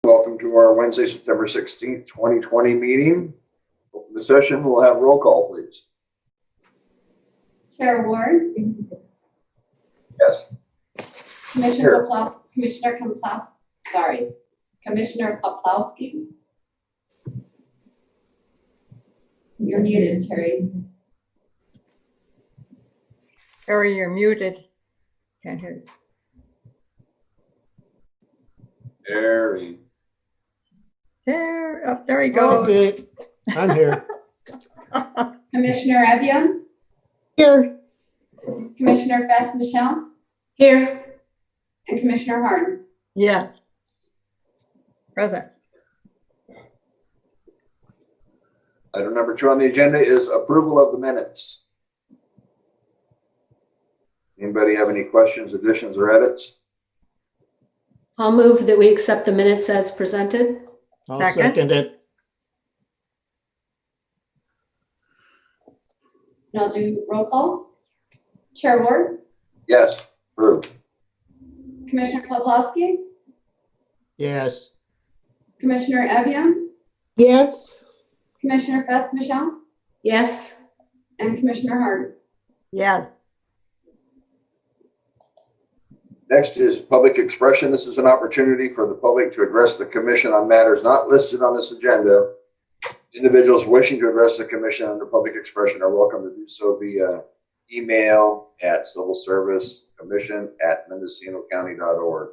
welcome to our Wednesday, September 16th, 2020 meeting. Open the session. We'll have roll call, please. Chair Ward? Yes. Commissioner Poplawski? You're muted, Terry. Terry, you're muted. Can't hear you. Terry. There, oh, there he goes. Okay, I'm here. Commissioner Evian? Here. Commissioner Beth Michelle? Here. And Commissioner Harden? Yes. Present. Item number 2 on the agenda is approval of the minutes. Anybody have any questions, additions, or edits? I'll move that we accept the minutes as presented. I'll Second. second it. And I'll do roll call. Chair Ward? Yes, approved. Commissioner Poplawski? Yes. Commissioner Evian? Yes. Commissioner Beth Michelle? Yes. And Commissioner Harden? Yes. Next is public expression. This is an opportunity for the public to address the commission on matters not listed on this agenda. Individuals wishing to address the commission under public expression are welcome to do so via email at civilservicecommission@mendocinocounty.org.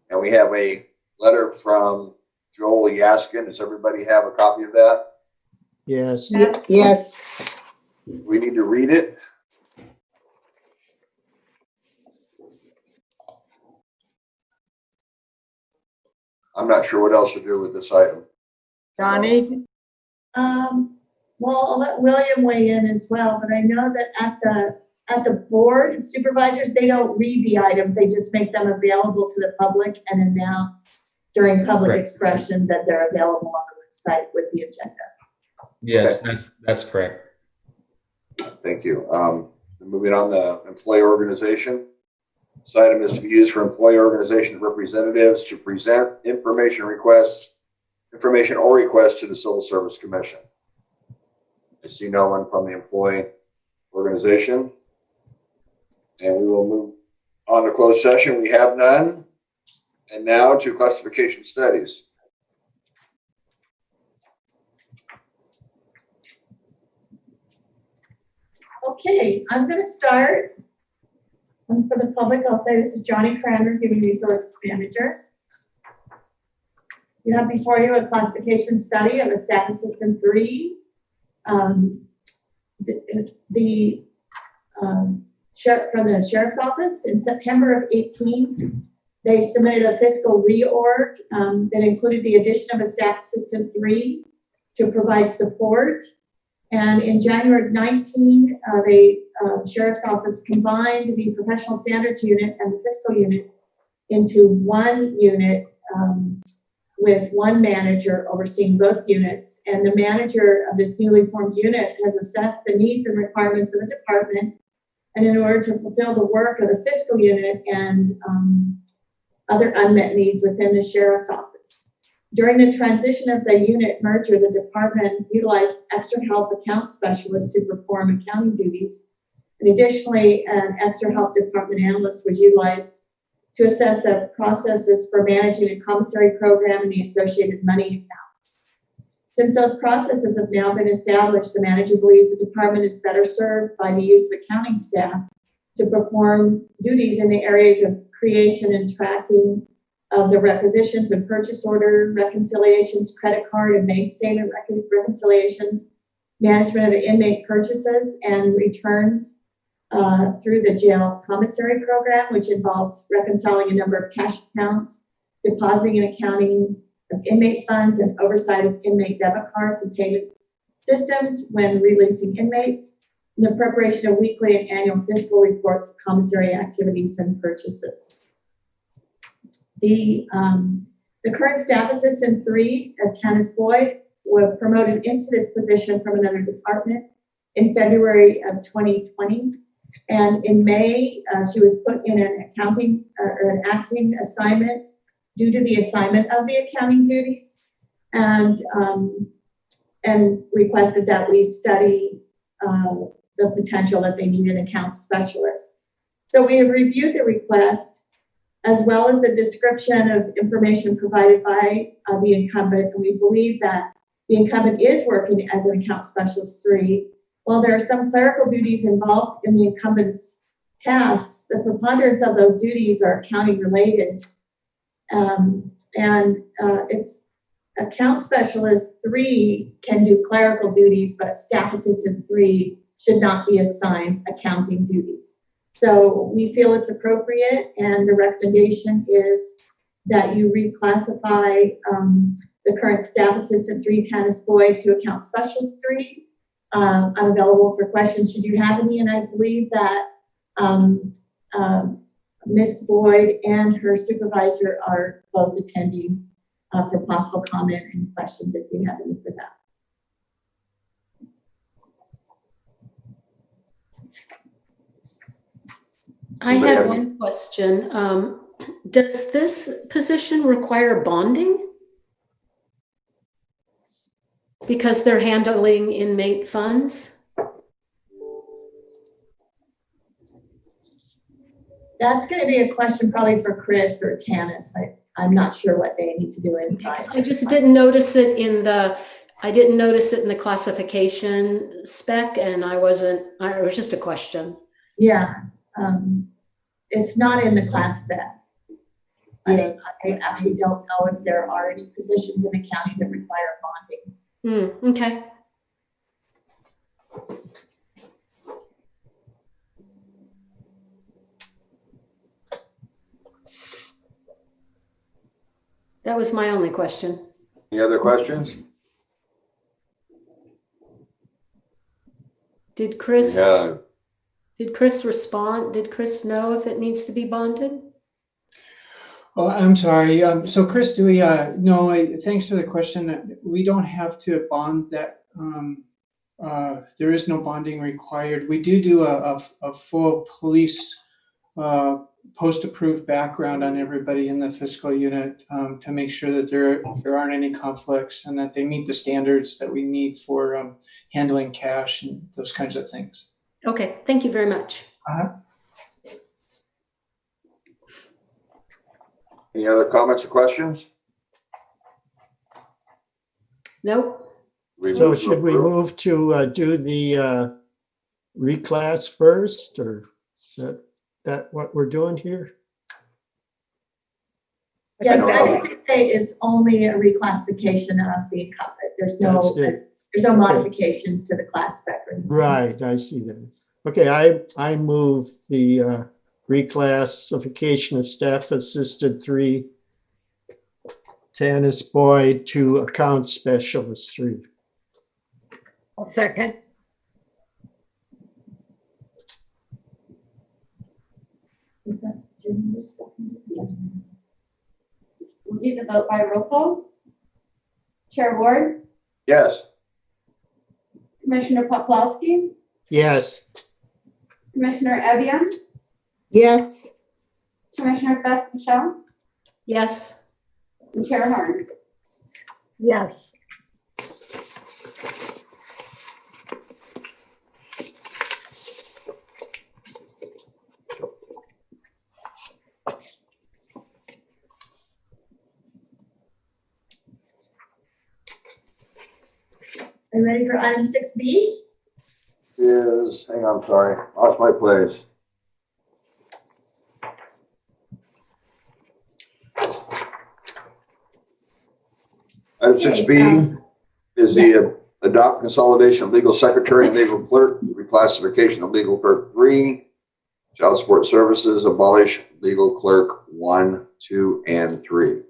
And we have a letter from Joel Yaskin. Does everybody have a copy of that? Yes. Yes. We need to read it. I'm not sure what else to do with this item. Donnie? Well, I'll let William weigh in as well, but I know that at the board of supervisors, they don't read the items. They just make them available to the public and announce during public Correct. expression that they're available on the website with the agenda. Yes, Okay. that's correct. Thank you. Moving on, the employee organization. This item is to be used for employee organization representatives to present information or requests to the Civil Service Commission. I see no one from the employee organization. And we will move on to closed session. We have none. And now to classification studies. Okay, I'm going to start. And for the public, I'll say this is Johnny Cranmer, Human Resources Manager. You have before you a classification study of a Staff Assistant 3. Sheriff from the Sheriff's Office in September of 18, they submitted a fiscal reorg that included the addition of a Staff Assistant 3 to provide support. And in January of 19, the Sheriff's Office combined the Professional Standards Unit and the Fiscal Unit into one unit with one manager overseeing both units. And the manager of this newly formed unit has assessed the needs and requirements of the department. And in order to fulfill the work of the Fiscal Unit and other unmet needs within the Sheriff's Office. During the transition of the unit merger, the department utilized extra help account specialists to perform accounting duties. And additionally, an extra help department analyst was utilized to assess the processes for managing a commissary program and the associated money accounts. Since those processes have now been established, the manager believes the department is better served by the use of accounting staff to perform duties in the areas of creation and tracking of the requisitions and purchase order reconciliations, credit card and bank statement reconciliations, management of the inmate purchases and returns through the jail commissary program, which involves reconciling a number of cash accounts, depositing and accounting of inmate funds, and oversight of inmate debit cards and payment systems when releasing inmates, and the preparation of weekly and annual fiscal reports of commissary activities and purchases. The current Staff Assistant 3, Tanis Boyd, was promoted into this position from another department in February of 2020. And in May, she was put in an acting assignment due to the assignment of the accounting duties, and requested that we study the potential that they need an account specialist. So we have reviewed the request as well as the description of information provided by the incumbent, and we believe that the incumbent is working as an account specialist 3. While there are some clerical duties involved in the incumbent's tasks, the preponderance of those duties are accounting related. It's account specialist 3 can do clerical duties, but staff assistant 3 should not be assigned accounting duties. So we feel it's appropriate, and the recommendation is that you reclassify the current staff assistant 3, Tanis Boyd, to account specialist 3. I'm available for questions should you have any, and I believe that Ms. Boyd and her supervisor are both attending for possible comment and questions if you have any for that. I had one question. Does this position require bonding? Because they're handling inmate funds? That's going to be a question probably for Chris or Tanis. I'm not sure what they need to do inside. I just didn't notice it in the, classification spec, and it was just a question. Yeah, it's not in the class spec. I actually don't know if there are any positions in accounting that require bonding. Okay. That was my only question. Any other questions? Did Chris Yeah. respond? Did Chris know if it needs to be bonded? Oh, I'm sorry. So Chris, do we, no, thanks for the question. We don't have to bond that. There is no bonding required. We do a full police post-approved background on everybody in the fiscal unit to make sure that there aren't any conflicts and that they meet the standards that we need for handling cash and those kinds of things. Okay, thank you very much. Any other comments or questions? Nope. So should we move to do the reclass first, or is that what we're doing here? Yeah, the ICA is only a reclassification of the incumbent. There's no modifications to the class spec. Right, I see that. Okay, I move the reclassification of staff assistant 3, Tanis Boyd, to account specialist 3. I'll second. Is that Jim? Yes. We'll do the vote by roll call. Chair Ward, Yes. Commissioner Poplawski, Yes. Commissioner Evian, Yes. Commissioner Beth Michelle, Yes. and Chair Harn. Yes. Are you ready for item 6B? Hang on, sorry. Lost my place. Item 6B is the adopt consolidation of legal secretary and legal clerk, reclassification of legal clerk 3, child support services, abolish legal clerk 1, 2, and 3.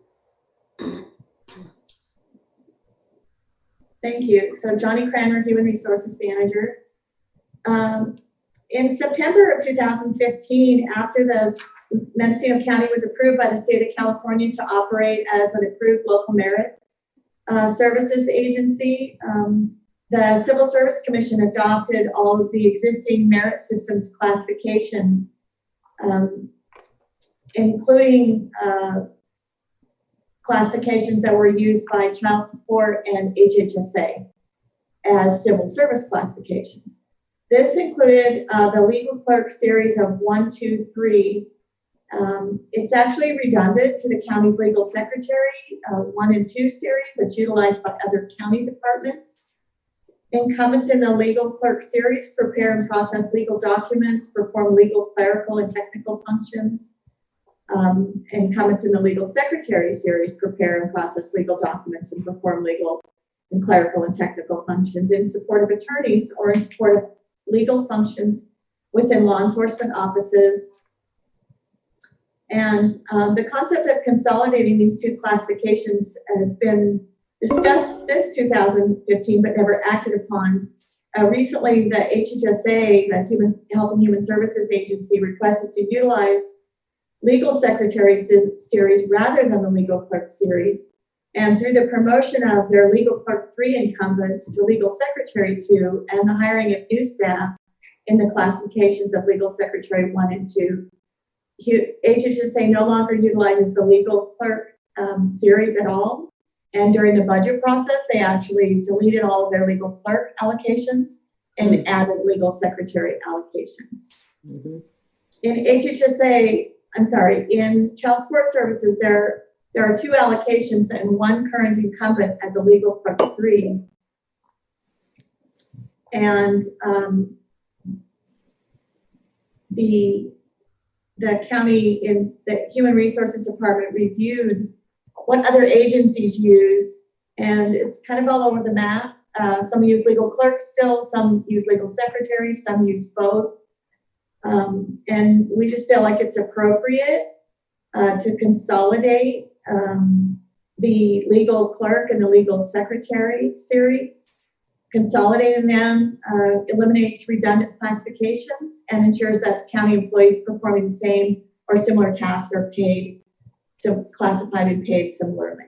Thank you. So Johnny Cranmer, Human Resources Manager. In September of 2015, after the Mendocino County was approved by the state of California to operate as an approved local merit services agency, the Civil Service Commission adopted all of the existing merit systems classifications, including classifications that were used by child support and HHSA as civil service classifications. This included the legal clerk series of 1, 2, 3. It's actually redundant to the county's legal secretary 1 and 2 series that's utilized by other county departments. Incumbents in the legal clerk series prepare and process legal documents, perform legal, clerical, and technical functions. Incumbents in the legal secretary series prepare and process legal documents and perform legal and clerical and technical functions in support of attorneys or in support of legal functions within law enforcement offices. And the concept of consolidating these two classifications has been discussed since 2015, but never acted upon. Recently, the HHSA, the Health and Human Services Agency, requested to utilize legal secretary series rather than the legal clerk series. And through the promotion of their legal clerk 3 incumbents to legal secretary 2 and the hiring of new staff in the classifications of legal secretary 1 and 2, HHSA no longer utilizes the legal clerk series at all. And during the budget process, they actually deleted all of their legal clerk allocations and added legal secretary allocations. Mhm. In child support services, there are 2 allocations and 1 current incumbent as a legal clerk 3. And the county in the Human Resources Department reviewed what other agencies use, and it's kind of all over the map. Some use legal clerks still, some use legal secretaries, some use both. And we just feel like it's appropriate to consolidate the legal clerk and the legal secretary series. Consolidating them eliminates redundant classifications and ensures that county employees performing the same or similar tasks are classified and paid similarly.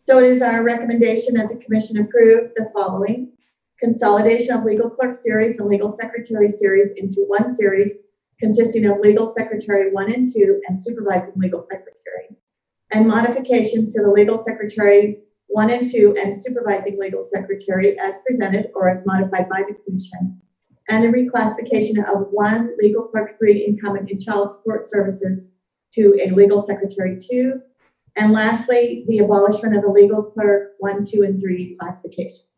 So it is our recommendation that the commission approve the following: consolidation of legal clerk series and legal secretary series into 1 series consisting of legal secretary 1 and 2 and supervising legal secretary, and modifications to the legal secretary 1 and 2 and supervising legal secretary as presented or as modified by the commission, and the reclassification of 1 legal clerk 3 incumbent in child support services to a legal secretary 2, and lastly, the abolishment of the legal clerk 1, 2, and 3 classifications.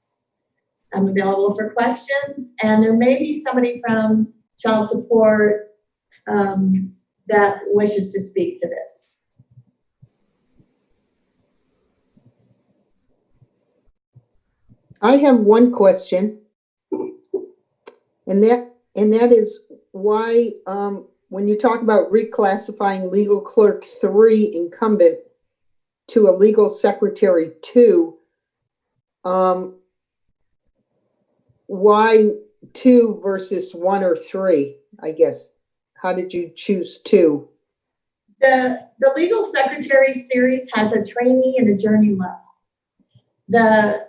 I'm available for questions, and there may be somebody from child support that wishes to speak to this. I have one question, and that is why, when you talk about reclassifying legal clerk 3 incumbent to a legal secretary 2, why 2 versus 1 or 3? I guess. How did you choose 2? The legal secretary series has a trainee and a journey level. The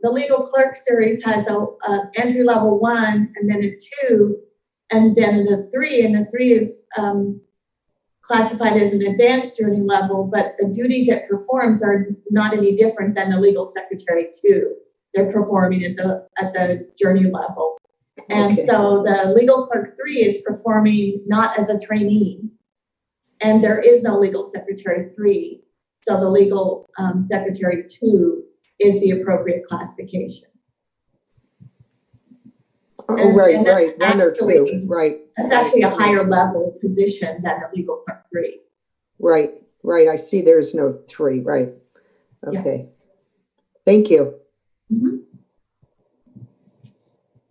legal clerk series has a entry level 1 and then a 2 and then a 3, and the 3 is classified as an advanced journey level, but the duties it performs are not any different than the legal secretary 2. They're performing at the journey level. And Okay. so the legal clerk 3 is performing not as a trainee, and there is no legal secretary 3. So the legal secretary 2 is the appropriate classification. Oh, And right, that's 1 or 2, actually- right. That's actually a higher level position than the legal clerk 3. Right. I see there's no 3, right. Yeah. Okay. Thank you. Mhm.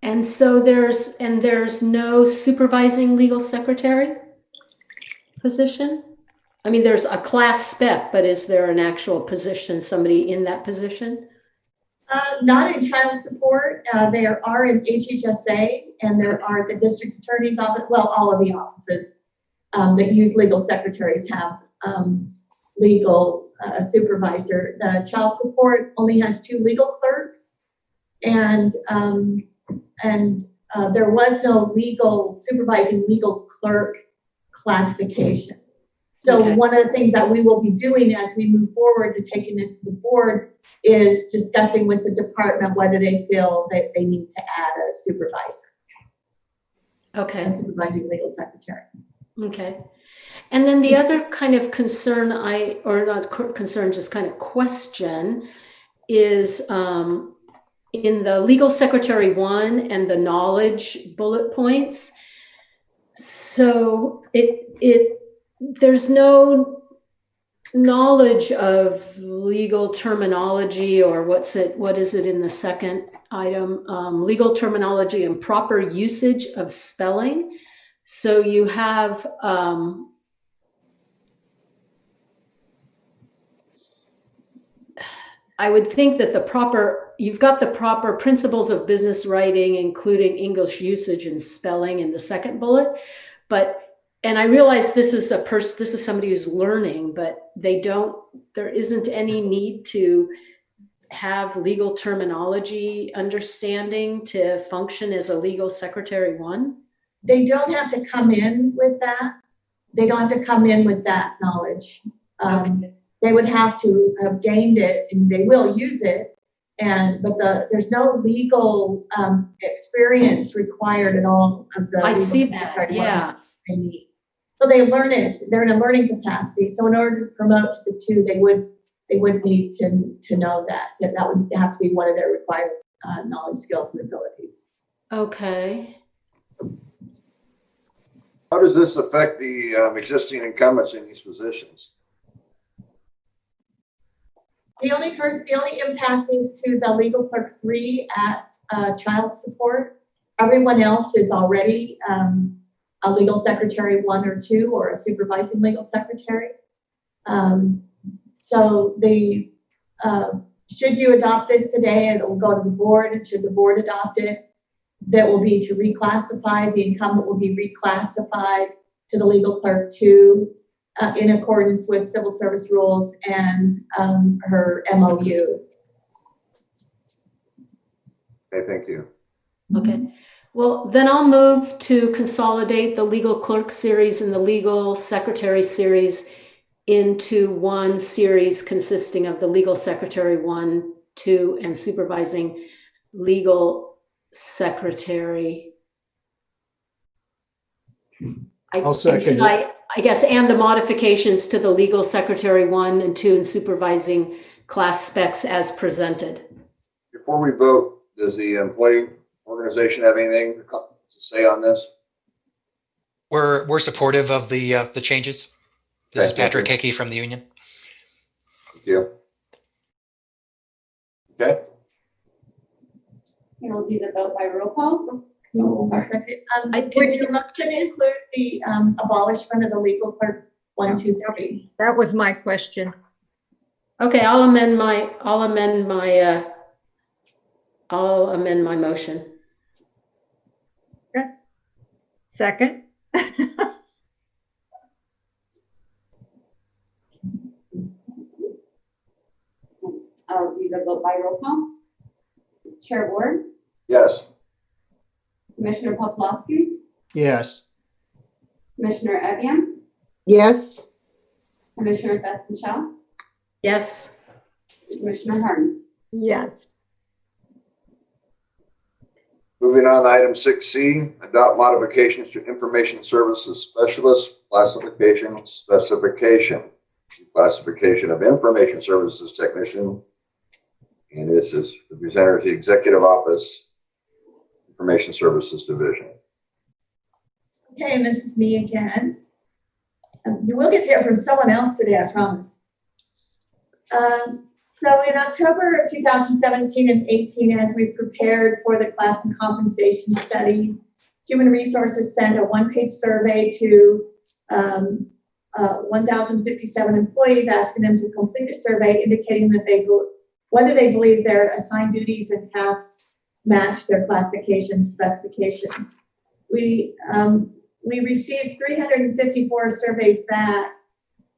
And so there's no supervising legal secretary position? I mean, there's a class spec, but is there an actual position, somebody in that position? Not in child support. There are in HHSA, and there are at the district attorney's office. Well, all of the offices that use legal secretaries have legal supervisor. The child support only has 2 legal clerks, and there was no supervising legal clerk classification. So Okay. one of the things that we will be doing as we move forward to taking this to the board is discussing with the department whether they feel that they need to add a supervisor, Okay. a supervising legal secretary. Okay. And then the other kind of concern or not concern, just kind of question is in the legal secretary one and the knowledge bullet points. So there's no knowledge of legal terminology, or what is it in the second item? Legal terminology and proper usage of spelling. So you have I would think that you've got the proper principles of business writing, including English usage and spelling in the second bullet. And I realize this is somebody who's learning, but there isn't any need to have legal terminology understanding to function as a legal secretary one. They don't have to come in with that. They don't have to come in with that knowledge. Okay. They would have to have gained it, and they will use it. But there's no legal experience required in all of the. I legal see that, secretary yeah. ones they need. So they learn it. They're in a learning capacity. So in order to promote to the two, they would need to know that. That would have to be one of their required knowledge, skills, and abilities. Okay. How does this affect the existing incumbents in these positions? The only impact is to the legal clerk 3 at child support. Everyone else is already a legal secretary 1 or 2 or a supervising legal secretary. So should you adopt this today, it will go to the board, and should the board adopt it, that will be to reclassify. The incumbent will be reclassified to the legal clerk 2 in accordance with civil service rules and her MOU. Okay, thank you. Okay. Well, then I'll move to consolidate the legal clerk series and the legal secretary series into one series consisting of the legal secretary 1, 2, and supervising legal secretary. I'll second it. I guess, and the modifications to the legal secretary 1 and 2 and supervising class specs as presented. Before we vote, does the employee organization have anything to say on this? We're supportive of the changes. This is Okay, thank Patrick you. Hickey from the union. Thank you. Okay. And we'll do the vote by roll call. Did your motion include the abolishment of the legal clerk 1, 2, 3? That was my question. Okay, I'll amend my motion. Okay. Second. I'll do the vote by roll call. Chair Ward, Yes. Commissioner Poplawski, Yes. Commissioner Evian, Yes. Commissioner Beth Michelle, Yes. Commissioner Harden. Yes. Moving on to item 6C, adopt modifications to information services specialist classification specification. Classification of information services technician. And this is the presenter of the Executive Office, Information Services Division. Okay, and this is me again. You will get to hear from someone else today, I promise. So in October of 2017 and 18, as we prepared for the class and compensation study, Human Resources sent a one-page survey to 1,057 employees, asking them to complete a survey indicating that whether they believe their assigned duties and tasks match their classification specifications. We received 354 surveys back,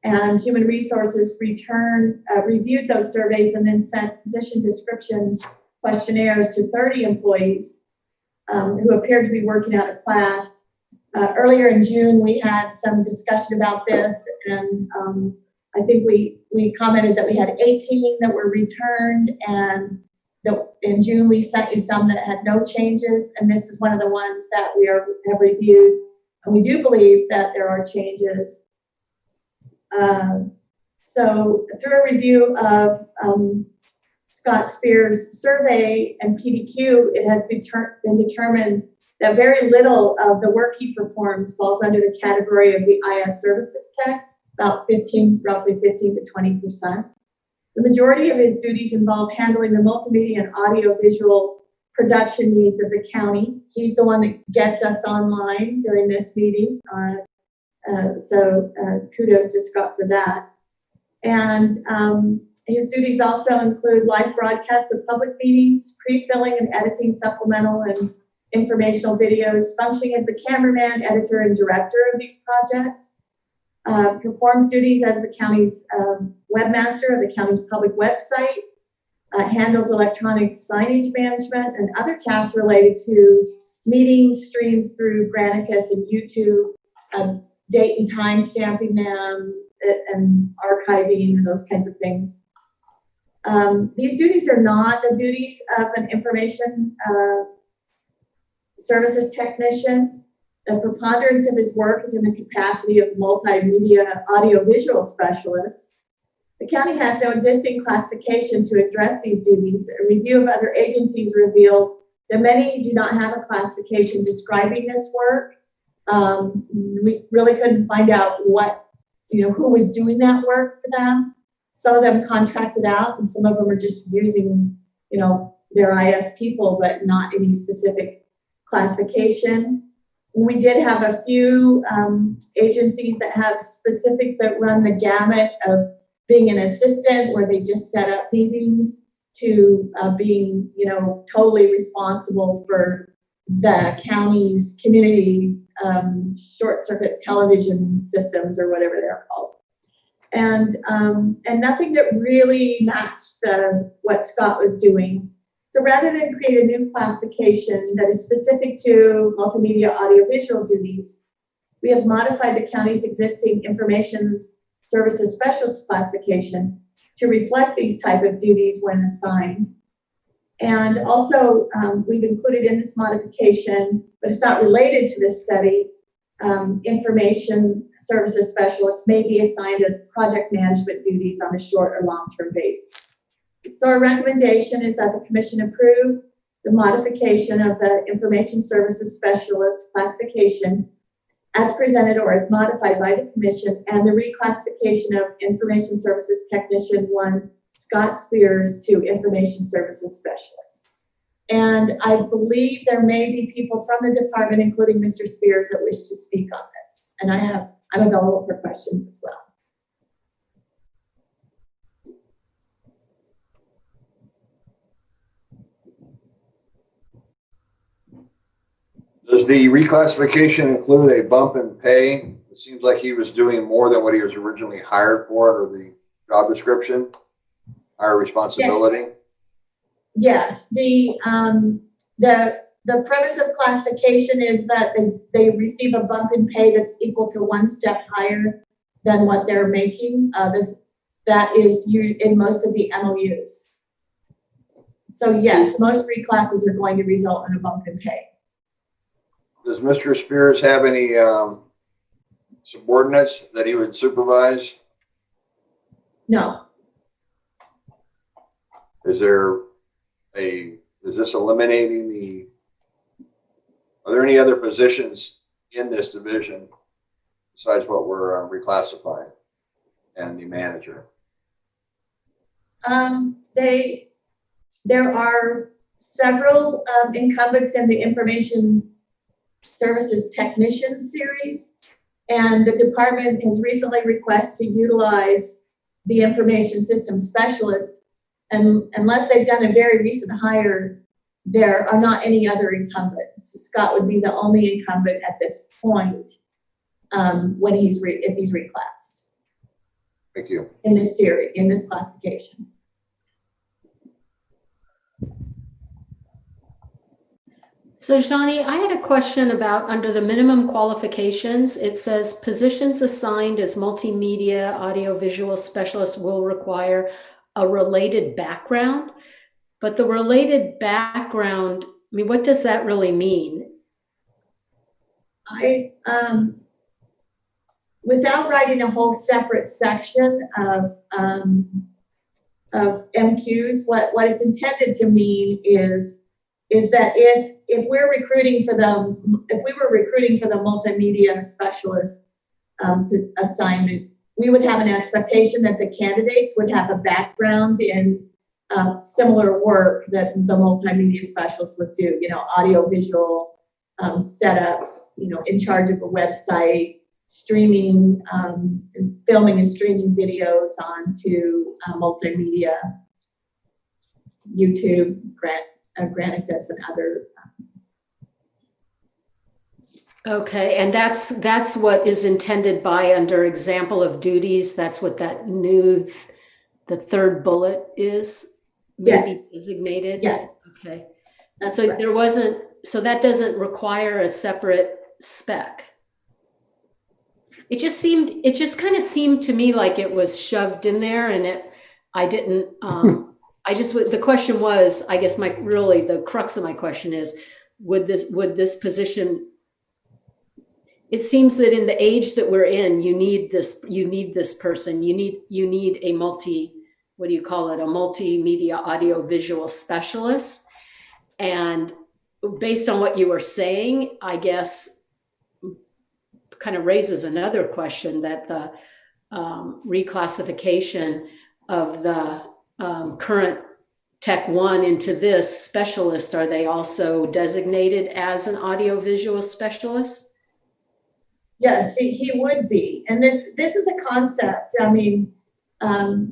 and Human Resources reviewed those surveys and then sent position description questionnaires to 30 employees who appeared to be working out of class. earlier in June, we had some discussion about this, and I think we commented that we had 18 that were returned, and in June we sent you some that had no changes, and this is one of the ones that we have reviewed, and we do believe that there are changes. So through a review of Scott Spears' survey and PDQ, it has been determined that very little of the work he performs falls under the category of the IS services tech, about roughly 15 to 20%. The majority of his duties involve handling the multimedia and audio-visual production needs of the county. He's the one that gets us online during this meeting, so kudos to Scott for that. And his duties also include live broadcasts of public meetings, pre-filling and editing supplemental and informational videos, functioning as the cameraman, editor, and director of these projects, performs duties as the county's webmaster of the county's public website, handles electronic signage management and other tasks related to meetings streamed through Granicus and YouTube, date and time stamping them, and archiving and those kinds of things. These duties are not the duties of an information services technician. The preponderance of his work is in the capacity of multimedia audiovisual specialist. The county has no existing classification to address these duties. A review of other agencies revealed that many do not have a classification describing this work. We really couldn't find out who was doing that work for them. Some of them contracted out, and some of them are just using, their IS people, but not any specific classification. We did have a few agencies that have specific that run the gamut of being an assistant, where they just set up meetings, to being, totally responsible for the county's community short circuit television systems, or whatever they're called. And nothing that really matched what Scott was doing. So rather than create a new classification that is specific to multimedia audiovisual duties, we have modified the county's existing information services specialist classification to reflect these type of duties when assigned. And also, we've included in this modification, but it's not related to this study, information services specialists may be assigned as project management duties on a short or long-term basis. So our recommendation is that the commission approve the modification of the information services specialist classification as presented or as modified by the commission, and the reclassification of information services technician 1, Scott Spears, to information services specialist. And I believe there may be people from the department, including Mr. Spears, that wish to speak on this. And I'm available for questions as well. Does the reclassification include a bump in pay? It seems like he was doing more than what he was originally hired for under the job description, higher responsibility. Yes, the premise of classification is that they receive a bump in pay that's equal to 1 step higher than what they're making. That is in most of the MOUs. So yes, most reclasses are going to result in a bump in pay. Does Mr. Spears have any subordinates that he would supervise? No. Is this eliminating are there any other positions in this division besides what we're reclassifying and the manager? There are several incumbents in the information services technician series, and the department has recently requested to utilize the information system specialist, and unless they've done a very recent hire, there are not any other incumbents. Scott would be the only incumbent at this point if he's reclassed. Thank you. In this series, in this classification. So Johnny, I had a question about under the minimum qualifications, it says positions assigned as multimedia audiovisual specialist will require a related background. But the related background, I mean, what does that really mean? Without writing a whole separate section of MQs, what it's intended to mean is that if we were recruiting for the multimedia specialist assignment, we would have an expectation that the candidates would have a background in similar work that the multimedia specialist would do, audiovisual setups, in charge of a website, streaming, filming and streaming videos onto multimedia, YouTube, Granicus, and other. Okay, and that's what is intended by under example of duties. That's what the third bullet is. Maybe Yes. Designated. Yes. Okay. That's So correct. so that doesn't require a separate spec. It just kind of seemed to me like it was shoved in there, and the question was, I guess the crux of my question is, would this position, it seems that in the age that we're in, you need this person, you need a multimedia audiovisual specialist. And based on what you were saying, I guess kind of raises another question, that the reclassification of the current Tech 1 into this specialist, are they also designated as an audiovisual specialist? Yes, he would be. And this is a concept. I mean, the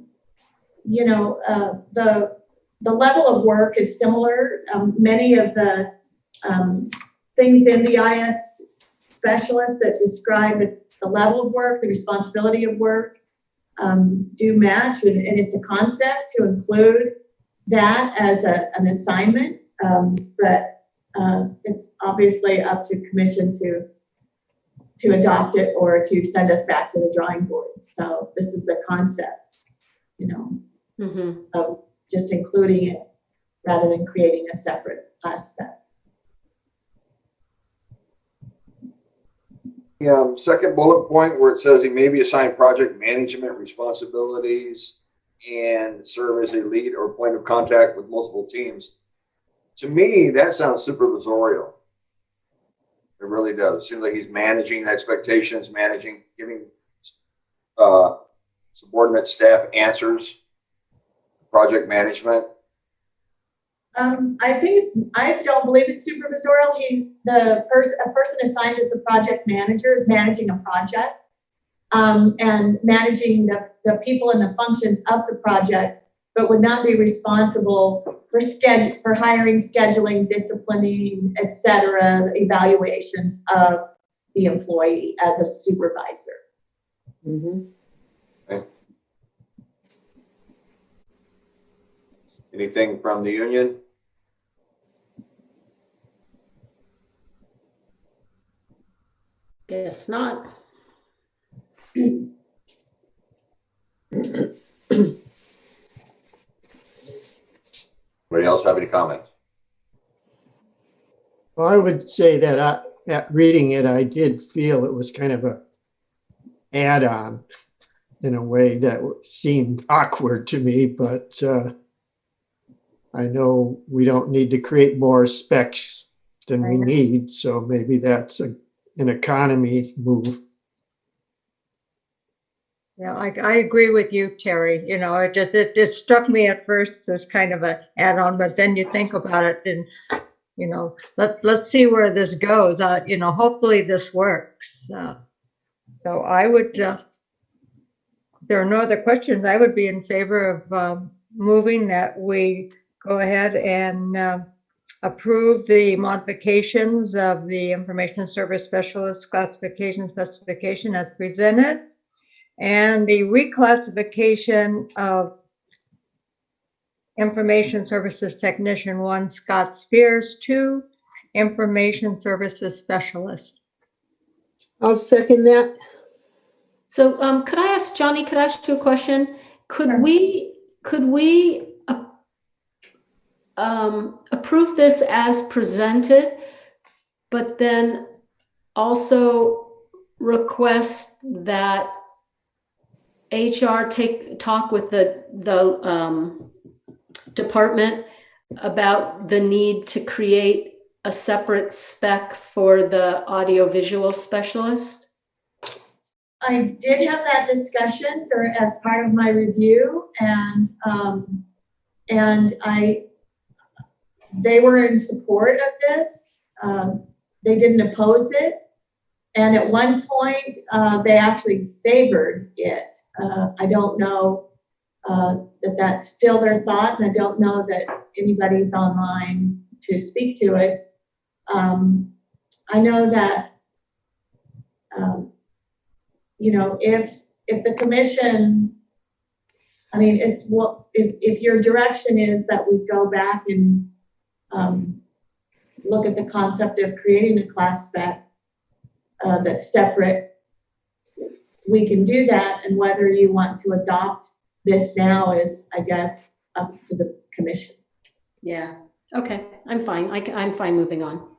level of work is similar. Many of the things in the IS specialist that describe the level of work, the responsibility of work, do match, and it's a concept to include that as an assignment, but it's obviously up to commission to adopt it or to send us back to the drawing board. So this is the concept, of just including it rather than creating a separate aspect. The second bullet point where it says he may be assigned project management responsibilities and serve as a lead or point of contact with multiple teams. To me, that sounds supervisorial. It really does. It seems like he's managing expectations, giving subordinate staff answers, project management. I don't believe it's supervisorial. A person assigned as the project manager is managing a project, and managing the people and the functions of the project, but would not be responsible for hiring, scheduling, disciplining, etc., evaluations of the employee as a supervisor. Mhm. Okay. Anything from the union? Guess not. Anybody else have any comments? Well, I would say that at reading it, I did feel it was kind of a add-on in a way that seemed awkward to me, but I know we don't need to create more specs than we need, so maybe that's an economy move. Yeah, I agree with you, Terry. It struck me at first as kind of an add-on, but then you think about it and, let's see where this goes. Hopefully this works. So I would, if there are no other questions, I would be in favor of moving that we go ahead and approve the modifications of the Information Service Specialist classification specification as presented, and the reclassification of Information Services Technician 1 Scott Spears to Information Services Specialist. I'll second that. So, could I ask, Johnny, could I ask you a question? Could Sure. we approve this as presented, but then also request that HR talk with the department about the need to create a separate spec for the audiovisual specialist? I did have that discussion as part of my review, and they were in support of this. They didn't oppose it. And at one point, they actually favored it. I don't know that that's still their thought, and I don't know that anybody's online to speak to it. I know that, if the commission, I mean, if your direction is that we go back and look at the concept of creating a class spec that's separate, we can do that. And whether you want to adopt this now is, I guess, up to the commission. Yeah. Okay. I'm fine. I'm fine moving on.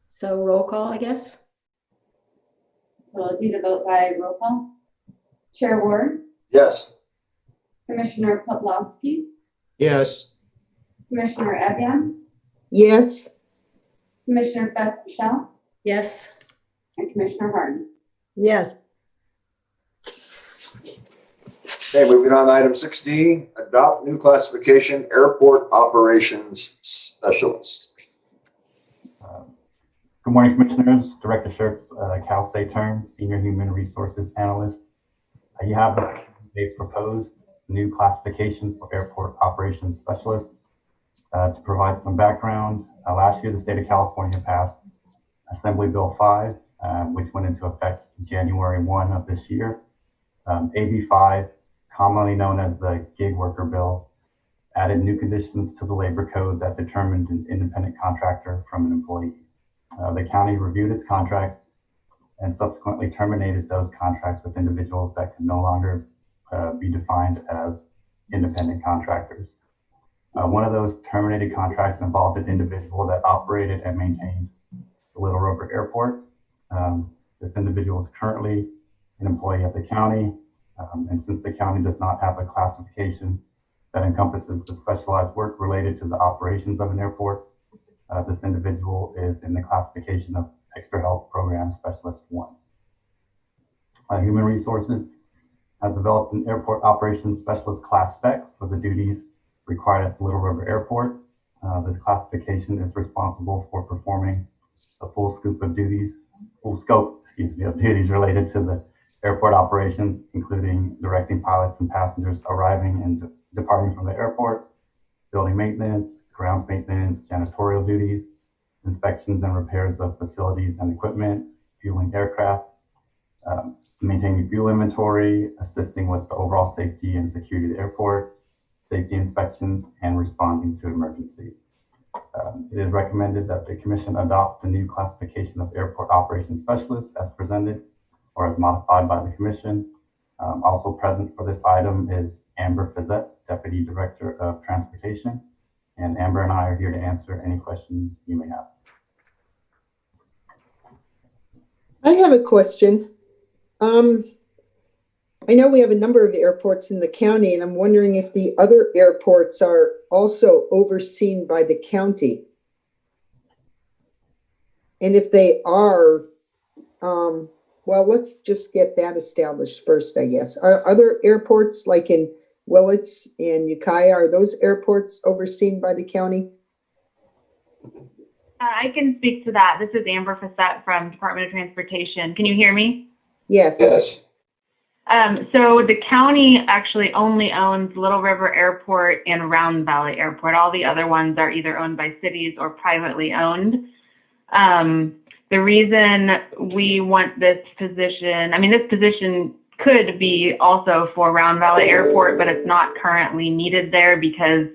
So roll call, I guess. So we'll do the vote by roll call. Chair Ward, Yes. Commissioner Poplawski, Yes. Commissioner Evian, Yes. Commissioner Beth Michelle, Yes. and Commissioner Harden. Yes. Okay, moving on to item 6D, adopt new classification, airport operations specialist. Good morning, Commissioners. Director Shirks, Cal Saturn, Senior Human Resources Analyst. You have a proposed new classification for Airport Operations Specialist. To provide some background, last year the state of California passed Assembly Bill 5, which went into effect January 1 of this year. AB 5, commonly known as the Gig Worker Bill, added new conditions to the labor code that determined an independent contractor from an employee. The county reviewed its contracts and subsequently terminated those contracts with individuals that could no longer be defined as independent contractors. One of those terminated contracts involved an individual that operated and maintained the Little River Airport. This individual is currently an employee of the county, and since the county does not have a classification that encompasses the specialized work related to the operations of an airport, this individual is in the classification of Extra Help Program Specialist 1. Human Resources has developed an Airport Operations Specialist class spec for the duties required at the Little River Airport. This classification is responsible for performing a full scope of duties related to the airport operations, including directing pilots and passengers arriving and departing from the airport, building maintenance, grounds maintenance, janitorial duties, inspections and repairs of facilities and equipment, fueling aircraft, maintaining fuel inventory, assisting with the overall safety and security of the airport, safety inspections, and responding to emergencies. It is recommended that the Commission adopt the new classification of Airport Operations Specialist as presented or as modified by the Commission. Also present for this item is Amber Fizette, Deputy Director of Transportation, and Amber and I are here to answer any questions you may have. I have a question. I know we have a number of airports in the county, and I'm wondering if the other airports are also overseen by the county. And if they are, well, let's just get that established first, I guess. Are other airports like in Willits and Ukiah, are those airports overseen by the county? I can speak to that. This is Amber Fissette from Department of Transportation. Can you hear me? Yes. Yes. So the county actually only owns Little River Airport and Round Valley Airport. All the other ones are either owned by cities or privately owned. The reason we want this position, this position could be also for Round Valley Airport, but it's not currently needed there because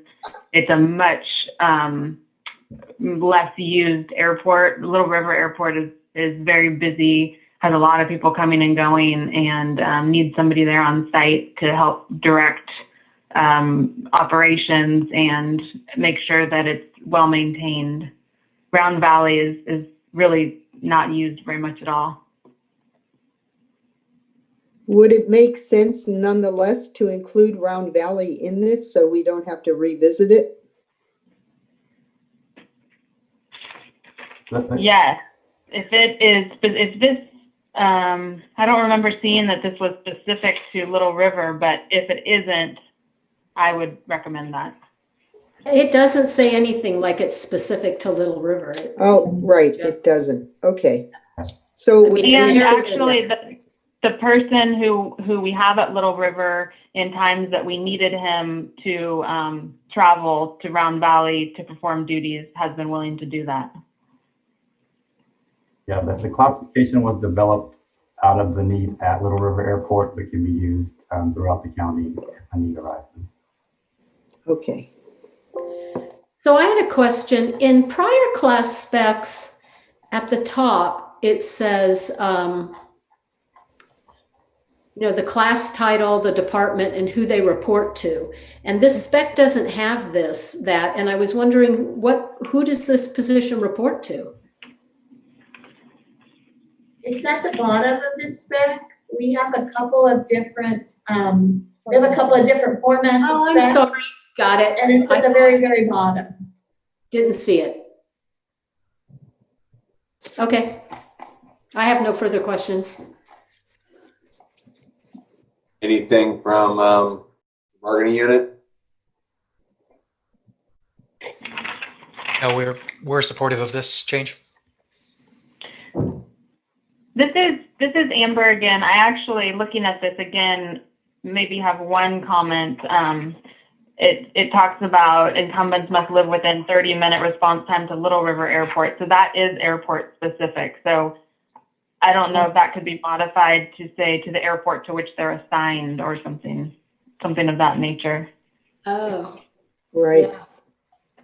it's a much less used airport. Little River Airport is very busy, has a lot of people coming and going, and needs somebody there on site to help direct operations and make sure that it's well maintained. Round Valley is really not used very much at all. Would it make sense nonetheless to include Round Valley in this so we don't have to revisit it? Yes. If this, I don't remember seeing that this was specific to Little River, but if it isn't, I would recommend that. It doesn't say anything like it's specific to Little River. Oh, right, it doesn't. Okay. So, And actually, the person who we have at Little River in times that we needed him to travel to Round Valley to perform duties has been willing to do that. Yeah, the classification was developed out of the need at Little River Airport, but can be used throughout the county if a need arises. okay. So I had a question. In prior class specs, at the top, it says, the class title, the department, and who they report to. And this spec doesn't have that. And I was wondering, who does this position report to? It's at the bottom of this spec. We have a couple of different, formats Oh, of spec. I'm sorry. Got it. And it's at the very, very bottom. Didn't see it. Okay. I have no further questions. Anything from bargaining unit? No, we're supportive of this change. This is Amber again. I actually, looking at this again, maybe have one comment. It talks about incumbents must live within 30-minute response time to Little River Airport. So that is airport specific. So I don't know if that could be modified to say to the airport to which they're assigned or something of that nature. Oh, Right, yeah.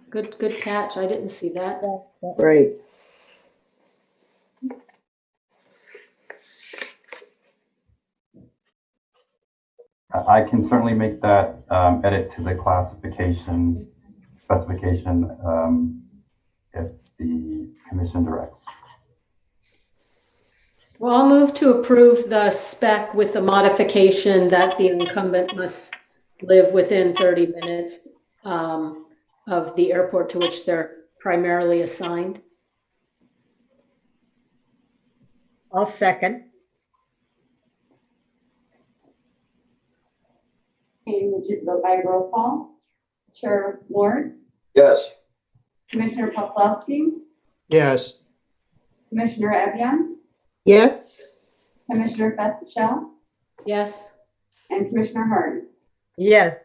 Good catch. I didn't see that. right. I can certainly make that edit to the classification specification if the commission directs. Well, I'll move to approve the spec with the modification that the incumbent must live within 30 minutes of the airport to which they're primarily assigned. I'll second. Okay, would you vote by roll call? Chair Ward, Yes. Commissioner Poplawski, Yes, Commissioner Evian, Yes, Commissioner Fetchel, Yes. and Commissioner Hard. Yes,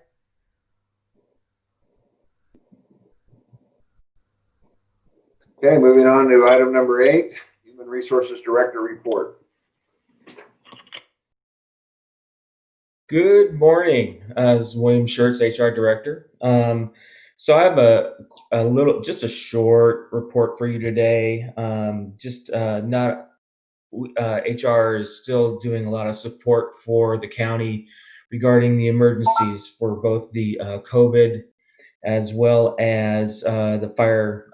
Okay, moving on to item number 8, Human Resources Director report. Good morning. This is William Schertz, HR Director. So I have just a short report for you today. HR is still doing a lot of support for the county regarding the emergencies for both the COVID as well as the fire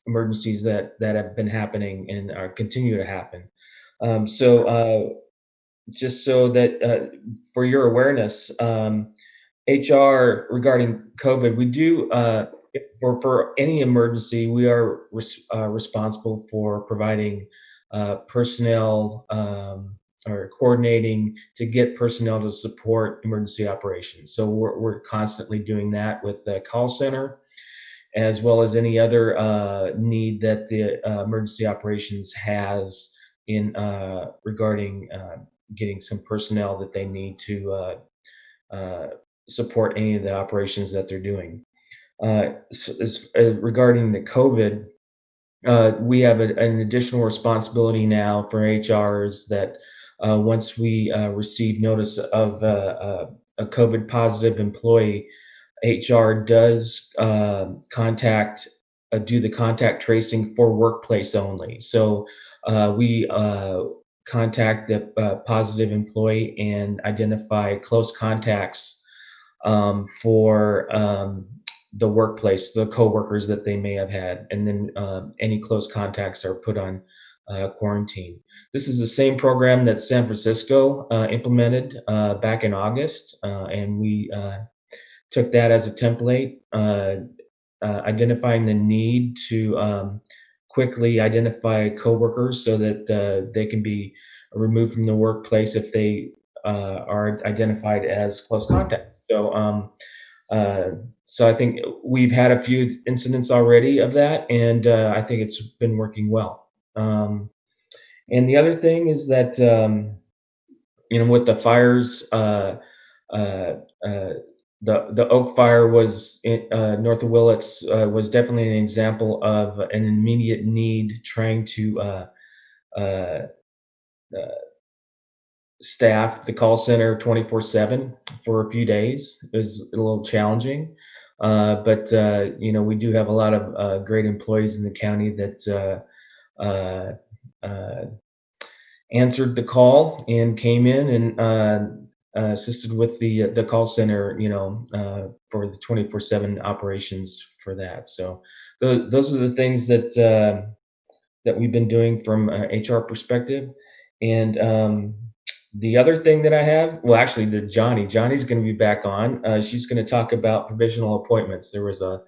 emergencies that have been happening and continue to happen. Just so that for your awareness, HR regarding COVID, we do for any emergency, we are responsible for providing personnel or coordinating to get personnel to support emergency operations. So we're constantly doing that with the call center, as well as any other need that the emergency operations has in regarding getting some personnel that they need to support any of the operations that they're doing. Regarding the COVID, we have an additional responsibility now for HRs that once we receive notice of a COVID positive employee, HR does do the contact tracing for workplace only. So we contact the positive employee and identify close contacts for the workplace, the coworkers that they may have had, and then any close contacts are put on quarantine. This is the same program that San Francisco implemented back in August, and we took that as a template, identifying the need to quickly identify coworkers so that they can be removed from the workplace if they are identified as close contacts. So I think we've had a few incidents already of that, and I think it's been working well. And the other thing is that with the fires, the Oak Fire was north of Willits was definitely an example of an immediate need trying to staff the call center 24/7 for a few days. It was a little challenging, but we do have a lot of great employees in the county that answered the call and came in and assisted with the call center, for the 24/7 operations for that. So those are the things that we've been doing from an HR perspective. And the other thing that I have, well, actually, Johnny's going to be back on. She's going to talk about provisional appointments. There was a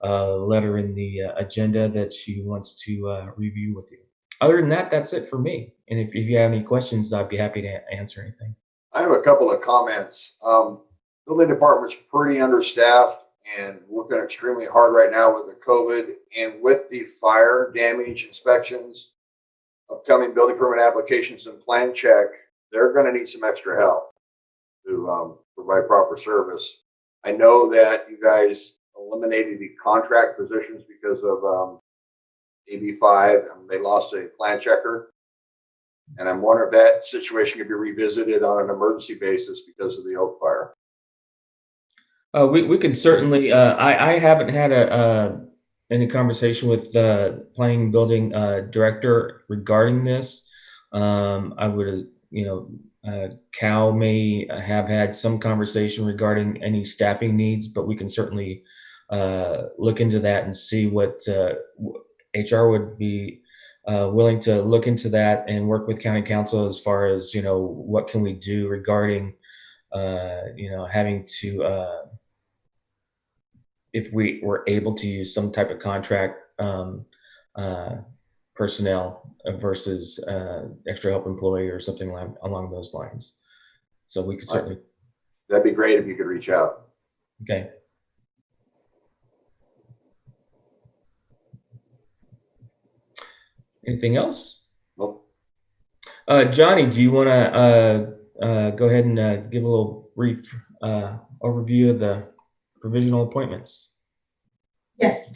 letter in the agenda that she wants to review with you. Other than that, that's it for me. And if you have any questions, I'd be happy to answer anything. I have a couple of comments. Building department's pretty understaffed and working extremely hard right now with the COVID and with the fire damage inspections, upcoming building permit applications and plan check. They're going to need some extra help to provide proper service. I know that you guys eliminated the contract positions because of AB5, and they lost a plan checker. And I'm wondering if that situation could be revisited on an emergency basis because of the Oak Fire. We can certainly. I haven't had any conversation with the planning and building director regarding this. I would, Cal may have had some conversation regarding any staffing needs, but we can certainly look into that and see what HR would be willing to look into that and work with county council as far as, what can we do regarding, having to, if we were able to use some type of contract personnel versus extra help employee or something along those lines. So we could certainly. That'd be great if you could reach out. Okay. Anything else? Nope. Johnny, do you want to go ahead and give a little brief overview of the provisional appointments? Yes.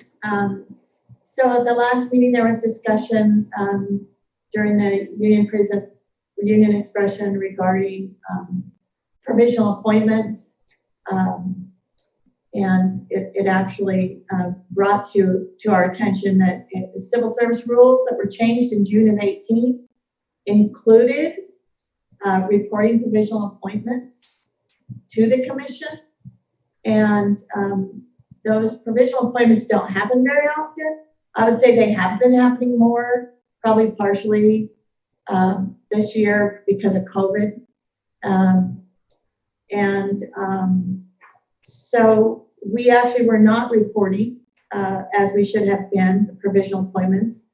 So at the last meeting, there was discussion during the union expression regarding provisional appointments. And it actually brought to our attention that the civil service rules that were changed in June of 18 included reporting provisional appointments to the commission. And those provisional appointments don't happen very often. I would say they have been happening more, probably partially this year because of COVID. So we actually were not reporting as we should have been the provisional appointments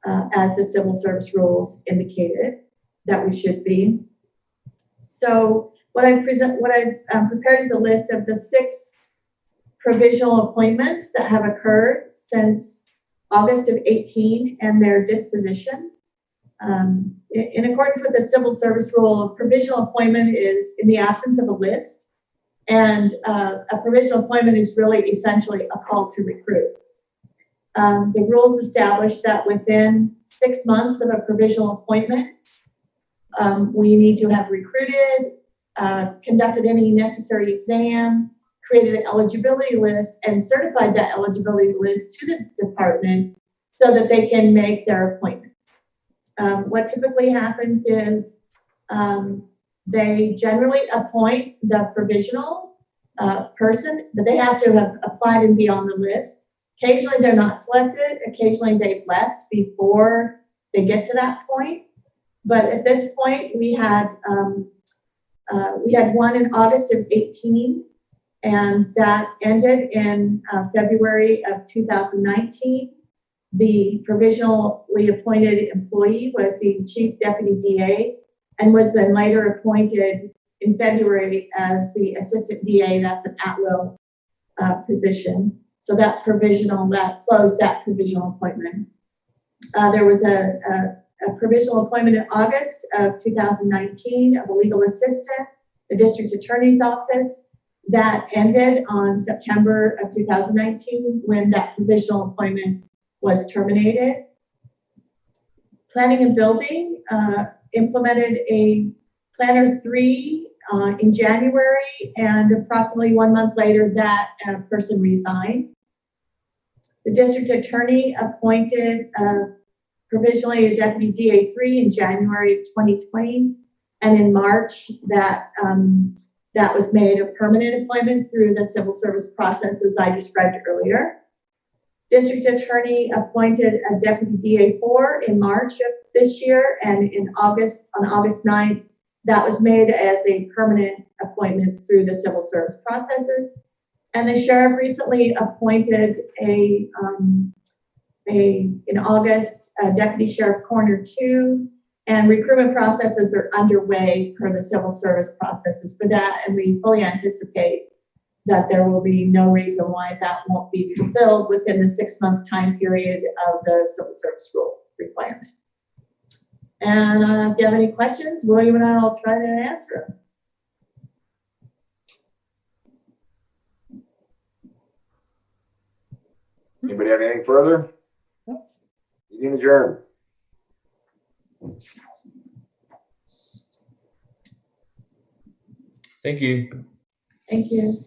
as the civil service rules indicated that we should be. So what I've prepared is a list of the 6 provisional appointments that have occurred since August of 18 and their disposition. In accordance with the civil service rule, a provisional appointment is in the absence of a list, and a provisional appointment is really essentially a call to recruit. The rules establish that within 6 months of a provisional appointment, We need to have recruited, conducted any necessary exam, created an eligibility list, and certified that eligibility list to the department so that they can make their appointment. What typically happens is they generally appoint the provisional person, but they have to have applied and be on the list. Occasionally they're not selected. Occasionally they've left before they get to that point. But at this point, we had one in August of 18, and that ended in February of 2019. The provisionally appointed employee was the Chief Deputy DA and was then later appointed in February as the Assistant DA. That's an at-will position. So that closed that provisional appointment. There was a provisional appointment in August of 2019 of a legal assistant, the district attorney's office. That ended on September of 2019 when that provisional appointment was terminated. Planning and Building implemented a Planner 3 in January, and approximately 1 month later, that person resigned. The district attorney appointed provisionally a Deputy DA3 in January 2020, and in March that was made a permanent appointment through the civil service process as I described earlier. District attorney appointed a Deputy DA4 in March of this year, and on August 9th, that was made as a permanent appointment through the civil service processes. And the sheriff recently appointed in August, Deputy Sheriff Corner 2, and recruitment processes are underway per the civil service processes for that, and we fully anticipate that there will be no reason why that won't be fulfilled within the 6-month time period of the civil service rule requirement. And if you have any questions, William and I will try to answer them. Anybody have anything further? Meeting adjourned. Thank you. Thank you.